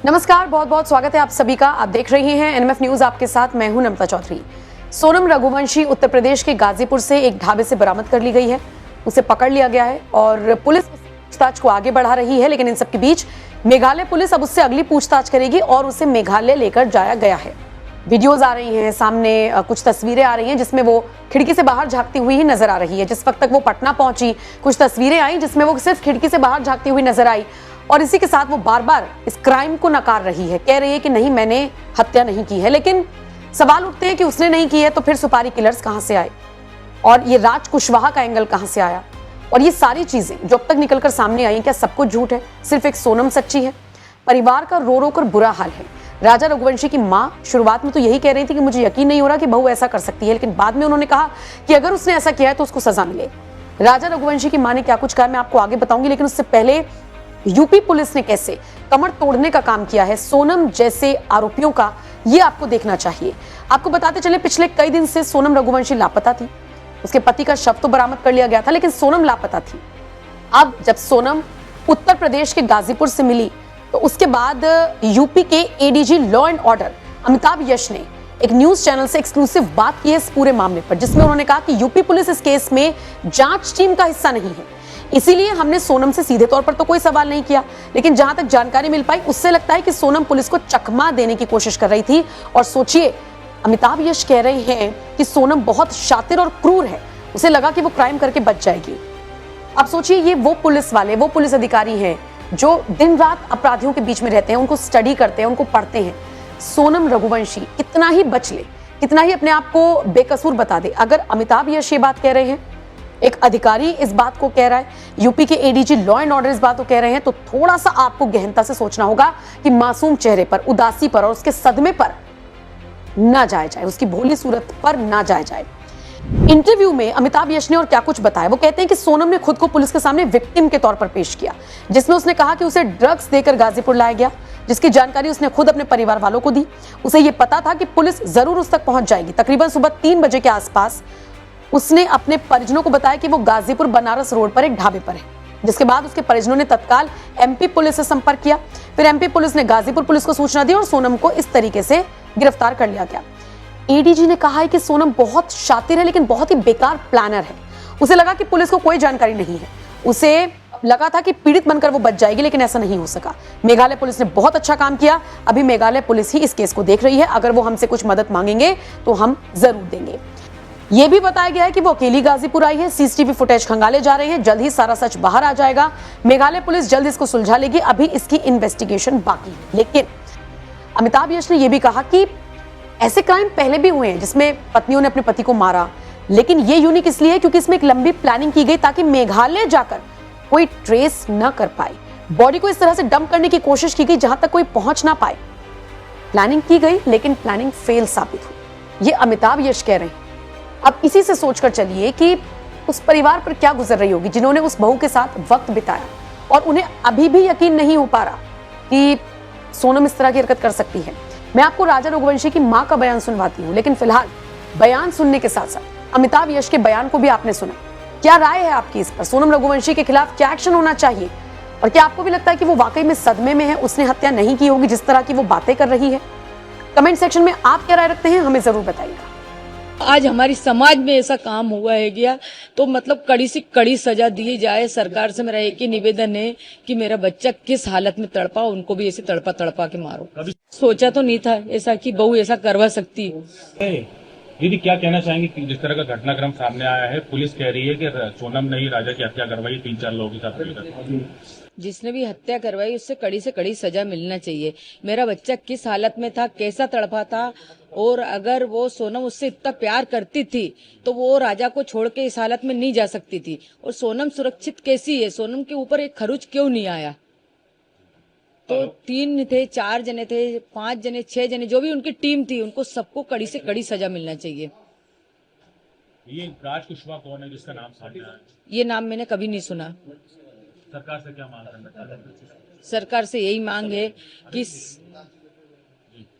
नमस्कार, बहुत बहुत स्वागत है आप सभी का। आप देख रहे हैं एनएमएफ न्यूज, आपके साथ मैं हूं नम्रता चौधरी। सोनम रघुवंशी उत्तर प्रदेश के गाजीपुर से एक ढाबे से बरामद कर ली गई है। उसे पकड़ लिया गया है और पुलिस पूछताछ को आगे बढ़ा रही है। लेकिन इन सबके बीच मेघालय पुलिस अब उससे अगली पूछताछ करेगी और उसे मेघालय लेकर जाया गया है। वीडियोज आ रही हैं सामने, कुछ तस्वीरें आ रही हैं जिसमें वो खिड़की से बाहर झांकती हुई ही नजर आ रही है। जिस वक्त तक वो पटना पहुंची, कुछ तस्वीरें आई जिसमें वो सिर्फ खिड़की से बाहर झांकती हुई नजर आई और इसी के साथ वो बार बार इस क्राइम को नकार रही है। कह रही है कि नहीं, मैंने हत्या नहीं की है। लेकिन सवाल उठते हैं कि उसने नहीं की है तो फिर सुपारी किलर्स कहां से आए और ये राज कुशवाहा का एंगल कहां से आया, और ये सारी चीजें जो अब तक निकलकर सामने आई, क्या सब कुछ झूठ है, सिर्फ एक सोनम सच्ची है? परिवार का रो रो कर बुरा हाल है। राजा रघुवंशी की मां शुरुआत में तो यही कह रही थी कि मुझे यकीन नहीं हो रहा कि बहू ऐसा कर सकती है, लेकिन बाद में उन्होंने कहा कि अगर उसने ऐसा किया है तो उसको सजा मिले। राजा रघुवंशी की मां ने क्या कुछ कहा मैं आपको आगे बताऊंगी, लेकिन उससे पहले यूपी पुलिस ने कैसे कमर तोड़ने का काम किया है सोनम जैसे आरोपियों का, ये आपको देखना चाहिए। आपको बताते चले, पिछले कई दिन से सोनम रघुवंशी लापता थी। उसके पति का शव तो बरामद कर लिया गया था, लेकिन सोनम लापता थी। अब जब सोनम उत्तर प्रदेश के गाजीपुर से मिली तो उसके बाद यूपी के ADG law and order Amitabh Yash ने एक न्यूज चैनल से एक्सक्लूसिव बात की है इस पूरे मामले पर, जिसमें उन्होंने कहा कि यूपी पुलिस इस केस में जांच टीम का हिस्सा नहीं है, इसीलिए हमने सोनम से सीधे तौर पर तो कोई सवाल नहीं किया। लेकिन जहां तक जानकारी मिल पाई उससे लगता है कि सोनम पुलिस को चकमा देने की कोशिश कर रही थी। और सोचिए, अमिताभ यश कह रहे हैं कि सोनम बहुत शातिर और क्रूर है, उसे लगा कि वो क्राइम करके बच जाएगी। अब सोचिए, ये वो पुलिस वाले, वो पुलिस अधिकारी हैं जो दिन रात अपराधियों के बीच में रहते हैं, उनको स्टडी करते हैं, उनको पढ़ते हैं। सोनम रघुवंशी कितना ही बच ले, कितना ही अपने आप को बेकसूर बता दे, अगर अमिताभ यश ये बात कह रहे हैं, एक अधिकारी इस बात को कह रहा है, यूपी के एडीजी लॉ एंड ऑर्डर इस बात को कह रहे हैं, तो थोड़ा सा आपको गहनता से सोचना होगा कि मासूम चेहरे पर, उदासी पर और उसके सदमे पर ना जाया जाए, उसकी भोली सूरत पर ना जाया जाए। इंटरव्यू में अमिताभ यश ने और क्या कुछ बताया, वो कहते हैं कि सोनम ने खुद को पुलिस के सामने विक्टिम के तौर पर पेश किया, जिसमें उसने कहा कि उसे ड्रग्स देकर गाजीपुर लाया गया, जिसकी जानकारी उसने खुद अपने परिवार वालों को दी। उसे यह पता था कि पुलिस जरूर उस तक पहुंच जाएगी। तकरीबन सुबह 3 बजे के आसपास उसने अपने परिजनों को बताया कि वो गाजीपुर बनारस रोड पर एक ढाबे पर है, जिसके बाद उसके परिजनों ने तत्काल एमपी पुलिस से संपर्क किया। फिर एमपी पुलिस ने गाजीपुर पुलिस को सूचना दी और सोनम को इस तरीके से गिरफ्तार कर लिया गया। एडीजी ने कहा है कि सोनम बहुत शातिर है, लेकिन बहुत ही बेकार प्लानर है। उसे लगा कि पुलिस को कोई जानकारी नहीं है, उसे लगा था कि पीड़ित बनकर वो बच जाएगी, लेकिन ऐसा नहीं हो सका। मेघालय पुलिस ने बहुत अच्छा काम किया। अभी मेघालय पुलिस ही इस केस को देख रही है। अगर वो हमसे कुछ मदद मांगेंगे तो हम जरूर देंगे। यह भी बताया गया है कि वो अकेली गाजीपुर आई है। सीसीटीवी फुटेज खंगाले जा रहे हैं, जल्द ही सारा सच बाहर आ जाएगा। मेघालय पुलिस जल्द इसको सुलझा लेगी। अभी इसकी इन्वेस्टिगेशन बाकी है। लेकिन अमिताभ यश ने यह भी कहा कि ऐसे क्राइम पहले भी हुए हैं जिसमें पत्नियों ने अपने पति को मारा, लेकिन ये यूनिक इसलिए है क्योंकि इसमें एक लंबी प्लानिंग की गई ताकि मेघालय जाकर कोई ट्रेस न कर पाए। बॉडी को इस तरह से डंप करने की कोशिश की गई जहां तक कोई पहुंच ना पाए। प्लानिंग की गई, लेकिन प्लानिंग फेल साबित हुई। ये अमिताभ यश कह रहे हैं। अब इसी से सोचकर चलिए कि उस परिवार पर क्या गुजर रही होगी जिन्होंने उस बहू के साथ वक्त बिताया और उन्हें अभी भी यकीन नहीं हो पा रहा कि सोनम इस तरह की हरकत कर सकती है। मैं आपको राजा रघुवंशी की मां का बयान सुनवाती हूं, लेकिन फिलहाल बयान सुनने के साथ साथ अमिताभ यश के बयान को भी आपने सुना। क्या राय है आपकी इस पर? सोनम रघुवंशी के खिलाफ क्या एक्शन होना चाहिए? और क्या आपको भी लगता है कि वो वाकई में सदमे में है, उसने हत्या नहीं की होगी जिस तरह की वो बातें कर रही है? कमेंट सेक्शन में आप क्या राय रखते हैं, हमें जरूर बताइएगा। आज हमारी समाज में ऐसा काम हुआ है गया तो मतलब कड़ी से कड़ी सजा दी जाए। सरकार से मेरा एक ही निवेदन है कि मेरा बच्चा किस हालत में तड़पा, उनको भी ऐसे तड़पा तड़पा के मारो। सोचा तो नहीं था ऐसा कि बहू ऐसा करवा सकती है। दीदी, क्या कहना चाहेंगे कि जिस तरह का घटनाक्रम सामने आया है, पुलिस कह रही है कि सोनम ने ही राजा की हत्या करवाई 3-4 लोगों के साथ मिलकर। जिसने भी हत्या करवाई उससे कड़ी से कड़ी सजा मिलना चाहिए। मेरा बच्चा किस हालत में था, कैसा तड़पा था, और अगर वो सोनम उससे इतना प्यार करती थी तो वो राजा को छोड़ के इस हालत में नहीं जा सकती थी। और सोनम सुरक्षित कैसी है, सोनम के ऊपर एक खरुच क्यों नहीं आया? तो 3 थे, 4 जने थे, 5 जने, 6 जने, जो भी उनकी टीम थी, उनको सबको कड़ी से कड़ी सजा मिलना चाहिए। ये राज कुशवाहा कौन है जिसका नाम सामने आया? ये नाम मैंने कभी नहीं सुना। सरकार से क्या मांग करना चाहते हैं? सरकार से यही मांग है कि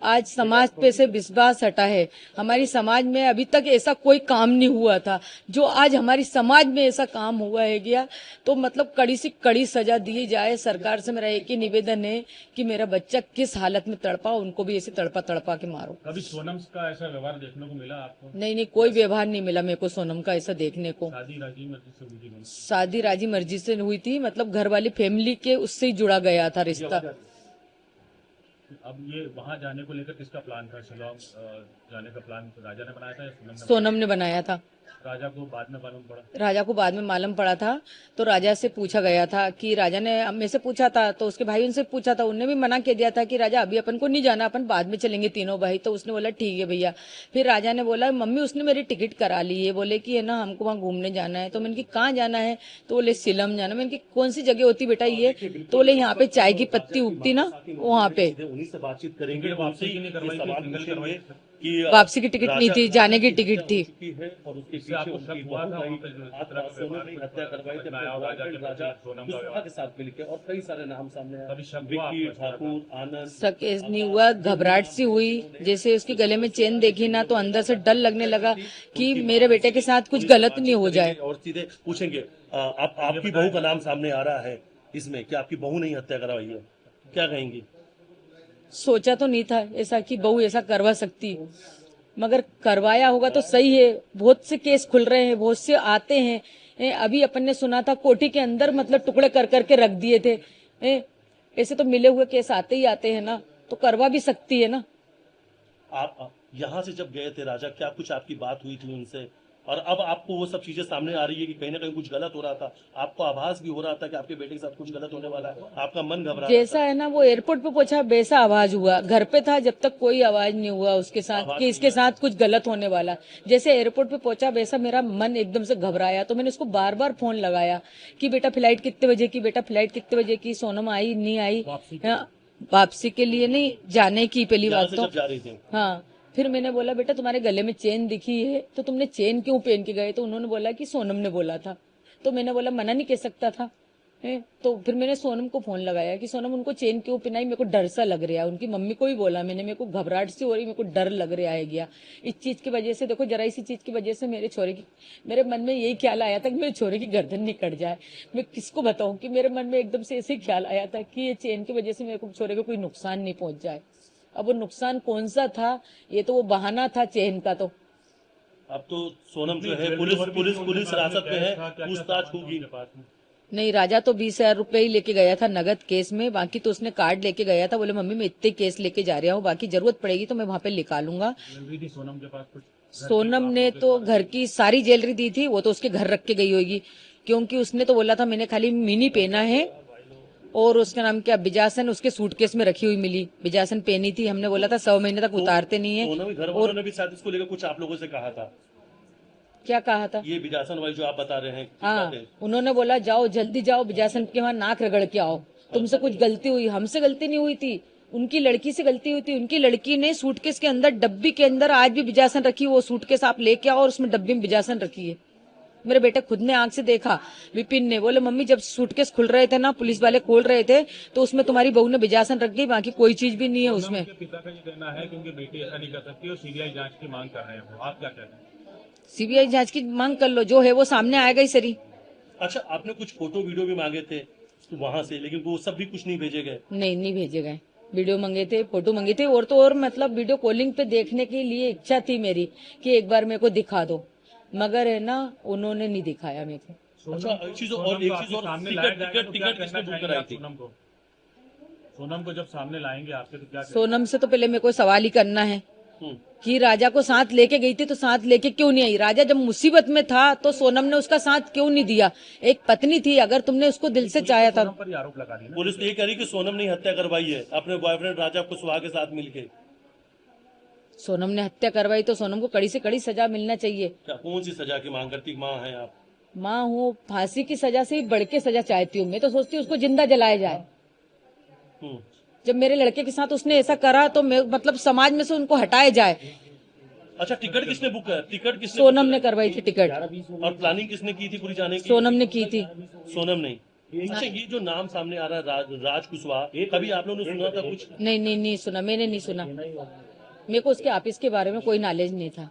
आज समाज पे से विश्वास हटा है। हमारी समाज में अभी तक ऐसा कोई काम नहीं हुआ था, जो आज हमारी समाज में ऐसा काम हुआ है गया। तो मतलब कड़ी से कड़ी सजा दी जाए। सरकार से मेरा एक ही निवेदन है कि मेरा बच्चा किस हालत में तड़पा, उनको भी ऐसे तड़पा तड़पा के मारो। कभी सोनम का ऐसा व्यवहार देखने को मिला आपको? नहीं, कोई व्यवहार नहीं मिला मेरे को सोनम का ऐसा देखने को। शादी राजी मर्जी से हुई थी? शादी राजी मर्जी से हुई थी, मतलब घर वाली फैमिली के उससे ही जुड़ा गया था रिश्ता। अब ये वहाँ जाने को लेकर किसका प्लान था? शिलोंग जाने का प्लान राजा ने बनाया था या सोनम ने बनाया था। राजा को बाद में मालूम पड़ा? राजा को बाद में मालूम पड़ा था, तो राजा से पूछा गया था कि राजा ने मेरे से पूछा था, तो उसके भाई उनसे पूछा था, उनने भी मना कर दिया था कि राजा अभी अपन को नहीं जाना, अपन बाद में चलेंगे तीनों भाई। तो उसने बोला ठीक है भैया। फिर राजा ने बोला मम्मी उसने मेरी टिकट करा ली है, बोले कि है ना हमको वहाँ घूमने जाना है। तो मैंने कहा कहाँ जाना है? तो बोले शिलम जाना। मैंने कहा कौन सी जगह होती बेटा ये? तो बोले यहाँ पे चाय की पत्ती उगती ना, वहाँ पे। उन्हीं से बातचीत करेंगे, उनसे ही ये सवाल पूछेंगे कि वापसी की टिकट नहीं थी, जाने की टिकट थी। और उसके पीछे उनकी बहू आई, सोनम ने हत्या करवाई थी राजा दुष्पा के साथ मिलकर, और कई सारे नाम सामने आए, विक्की ठाकुर, आनंद। शक नहीं हुआ, घबराहट सी हुई। जैसे उसके गले में चेन देखी ना, तो अंदर से डर लगने लगा कि मेरे बेटे के साथ कुछ गलत नहीं हो जाए। और सीधे पूछेंगे आपकी बहू का नाम सामने आ रहा है इसमें, कि आपकी बहू ने हत्या करवाई है, क्या कहेंगी? सोचा तो नहीं था ऐसा कि बहू ऐसा करवा सकती, मगर करवाया होगा तो सही है। बहुत से केस खुल रहे हैं, बहुत से आते हैं। अभी अपन ने सुना था कोठी के अंदर मतलब टुकड़े कर करके रख दिए थे। ऐसे तो मिले हुए केस आते ही आते हैं ना, तो करवा भी सकती है ना। आप यहाँ से जब गए थे राजा, क्या कुछ आपकी बात हुई थी उनसे? और अब आपको वो सब चीजें सामने आ रही है कि कहीं ना कहीं कुछ गलत हो रहा था, आपको आभास भी हो रहा था कि आपके बेटे के साथ कुछ गलत होने वाला है, आपका मन घबरा जैसा है ना वो एयरपोर्ट पे पहुंचा वैसा आवाज हुआ। घर पे था जब तक कोई आवाज नहीं हुआ उसके साथ कि इसके साथ कुछ गलत होने वाला। जैसे एयरपोर्ट पे पहुंचा वैसा मेरा मन एकदम से घबराया। तो मैंने उसको बार बार फोन लगाया कि बेटा फ्लाइट कितने बजे की, बेटा फ्लाइट कितने बजे की। सोनम आई नहीं आई? वापसी के लिए नहीं, जाने की पहली बात तो जा रही थी। हाँ। फिर मैंने बोला बेटा तुम्हारे गले में चेन दिखी है, तो तुमने चेन क्यों पहन के गए? तो उन्होंने बोला कि सोनम ने बोला था। तो मैंने बोला मना नहीं कह सकता था। तो फिर मैंने सोनम को फोन लगाया कि सोनम उनको चेन क्यों पहनाई, मेरे को डर सा लग रहा है। उनकी मम्मी को भी बोला मैंने, मेरे को घबराहट सी हो रही, मेरे को डर लग रहा है गया इस चीज की वजह से। देखो जरा इसी चीज की वजह से मेरे मन में यही ख्याल आया था कि मेरे छोरे की गर्दन नहीं कट जाए। मैं किसको बताऊं कि मेरे मन में एकदम से ऐसे ख्याल आया था कि ये चेन की वजह से मेरे को छोरे को कोई नुकसान नहीं पहुंच जाए। अब वो नुकसान कौन सा था? ये तो वो बहाना था चेन का। तो अब तो सोनम जो है पुलिस हिरासत में है, पूछताछ होगी। नहीं, राजा तो 20,000 रुपए ही लेके गया था नगद केस में, बाकी तो उसने कार्ड लेके गया था। बोले मम्मी मैं इतने केस लेके जा रहा हूँ, बाकी जरूरत पड़ेगी तो मैं वहां पे निकालूंगा। सोनम के पास कुछ? सोनम ने तो घर की सारी ज्वेलरी दी थी, वो तो उसके घर रख के गई होगी, क्योंकि उसने तो बोला था मैंने खाली मिनी पहना है। और उसका नाम क्या, बिजासन, उसके सूटकेस में रखी हुई मिली, बिजासन पहनी थी। हमने बोला था 100 महीने तक उतारते नहीं है। घर वालों ने भी शायद इसको लेकर कुछ आप लोगों से कहा था? क्या कहा था? ये बिजासन वाली जो आप बता रहे हैं। हाँ, उन्होंने बोला जाओ जल्दी जाओ बिजासन के वहां नाक रगड़ के आओ, तुमसे कुछ गलती हुई। हमसे गलती नहीं हुई थी, उनकी लड़की से गलती हुई थी। उनकी लड़की ने सूटकेस के अंदर, डब्बी के अंदर आज भी बिजासन रखी, वो सूटकेस आप लेके आओ और उसमें डब्बी में बिजासन रखी है। मेरे बेटे खुद ने आंख से देखा। विपिन ने बोले मम्मी जब सूटकेस खुल रहे थे ना, पुलिस वाले खोल रहे थे, तो उसमें तुम्हारी बहू ने बिजासन रख दी, बाकी कोई चीज भी नहीं है उसमें। पिता का ये कहना है क्योंकि बेटी ऐसा नहीं कर सकती और सीबीआई जांच की मांग कर रहे हैं, आप क्या कहते हैं? सीबीआई जांच की मांग कर लो, जो है वो सामने आएगा ही सरी। अच्छा, आपने कुछ फोटो वीडियो भी मांगे थे वहां से, लेकिन वो सब भी कुछ नहीं भेजे गए? नहीं भेजे गए। वीडियो मंगे थे, फोटो मंगे थे, और तो और मतलब वीडियो कॉलिंग पे देखने के लिए इच्छा थी मेरी कि एक बार मेरे को दिखा दो, मगर है ना उन्होंने नहीं दिखाया मेरे को। अच्छा, एक चीज और टिकट किसने बुक कराई थी? सोनम को जब सामने लाएंगे आपके तो क्या? सोनम से तो पहले मेरे को सवाल ही करना है कि राजा को साथ लेके गई थी तो साथ लेके क्यों नहीं आई? राजा जब मुसीबत में था तो सोनम ने उसका साथ क्यों नहीं दिया? एक पत्नी थी, अगर तुमने उसको दिल से चाहा था। आरोप लगा रही है पुलिस ये कह रही कि सोनम ने हत्या करवाई है अपने बॉयफ्रेंड राजा कुशवाहा के साथ मिलके। सोनम ने हत्या करवाई तो सोनम को कड़ी से कड़ी सजा मिलना चाहिए। क्या कौन सी सजा की मांग करती? माँ है आप? माँ हूँ, फांसी की सजा से बढ़ के सजा चाहती हूँ। मैं तो सोचती हूँ उसको जिंदा जलाया जाए। जब मेरे लड़के के साथ उसने ऐसा करा तो मतलब समाज में से उनको हटाया जाए। अच्छा, टिकट किसने बुक किया? टिकट किसने? सोनम ने करवाई थी टिकट। और प्लानिंग किसने की थी पूरी जाने की? सोनम ने की थी। सोनम नहीं। अच्छा, ये जो नाम सामने आ रहा है राज कुशवाहा, ये कभी आप लोगों ने सुना था कुछ? नहीं नहीं नहीं सुना, मैंने नहीं सुना, मेरे को उसके ऑफिस के बारे में कोई नॉलेज नहीं था।